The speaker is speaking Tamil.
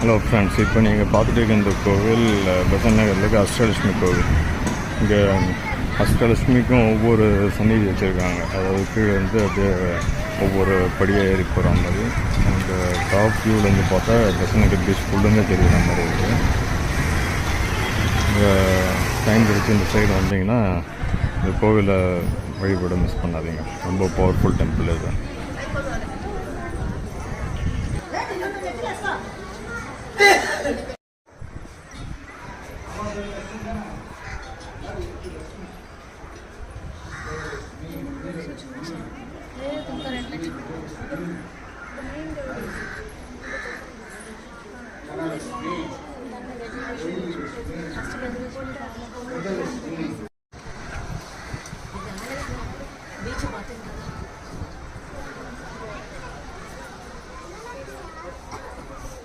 ஹலோ ஃப்ரெண்ட்ஸ், இப்போ நீங்கள் பார்த்துட்டு இருக்க இந்த கோவில் பெசன்ட் நகரில் இருக்க அஷ்டலட்சுமி கோவில். இங்கே அஷ்டலட்சுமிக்கும் ஒவ்வொரு சந்நிதி வச்சுருக்காங்க. அதாவது கீழே வந்து அப்படியே ஒவ்வொரு படியாக ஏறி போகிற மாதிரி. அந்த டாப் வியூவிலேருந்து பார்த்தா பெசன்ட் நகர் பீச் ஃபுல்லுமே தெரியுற மாதிரி இருக்குது. இங்கே டைம் கிடைச்சி இந்த சைடு வந்தீங்கன்னா இந்த கோவிலை வழிபட மிஸ் பண்ணாதீங்க. ரொம்ப பவர்ஃபுல் டெம்பிள் இது.